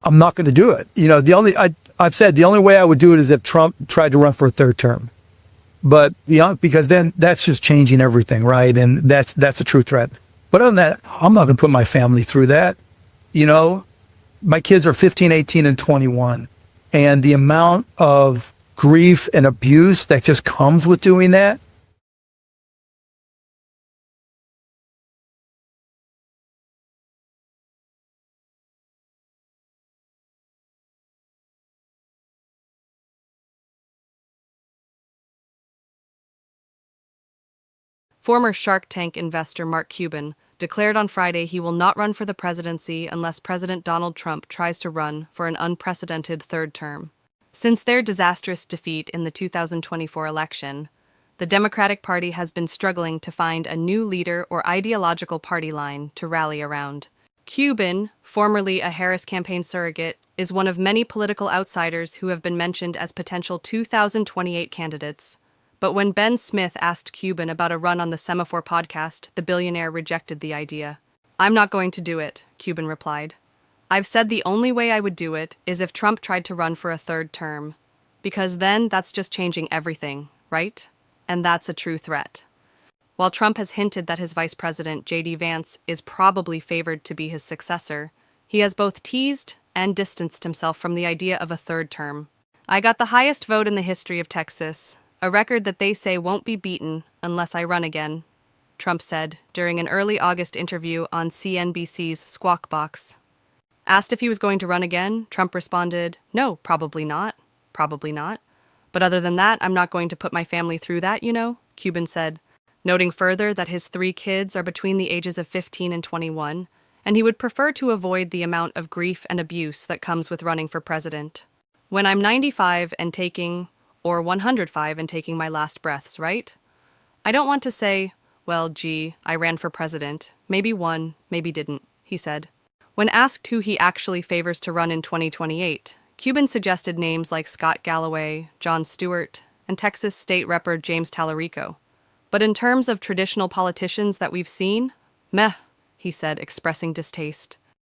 I'm not going to do it. I've said the only way I would do it is if Trump tried to run for a third term. But because then that's just changing everything, right? And that's a true threat. But other than that, I'm not going to put my family through that. My kids are 15, 18, and 21. And the amount of grief and abuse that just comes with doing that. Former Shark Tank investor Mark Cuban declared on Friday he will not run for the presidency unless President Donald Trump tries to run for an unprecedented third term. Since their disastrous defeat in the 2024 election, the Democratic Party has been struggling to find a new leader or ideological party line to rally around. Cuban, formerly a Harris campaign surrogate, is one of many political outsiders who have been mentioned as potential 2028 candidates. But when Ben Smith asked Cuban about a run on the Semaphore podcast, the billionaire rejected the idea. "I'm not going to do it," Cuban replied. "I've said the only way I would do it is if Trump tried to run for a third term. Because then that's just changing everything, right? And that's a true threat." While Trump has hinted that his vice president, J.D. Vance, is probably favored to be his successor, he has both teased and distanced himself from the idea of a third term. "I got the highest vote in the history of Texas, a record that they say won't be beaten unless I run again," Trump said during an early August interview on CNBC's Squawk Box. Asked if he was going to run again, Trump responded, "No, probably not. Probably not. But other than that, I'm not going to put my family through that, Cuban said, noting further that his 3 kids are between the ages of 15 and 21, and he would prefer to avoid the amount of grief and abuse that comes with running for president. "When I'm 95 and taking, or 105 and taking my last breaths, right? I don't want to say, well, gee, I ran for president. Maybe won, maybe didn't," he said. When asked who he actually favors to run in 2028, Cuban suggested names like Scott Galloway, Jon Stewart, and Texas State Rep. James Tallarico. But in terms of traditional politicians that we've seen, meh, he said, expressing distaste.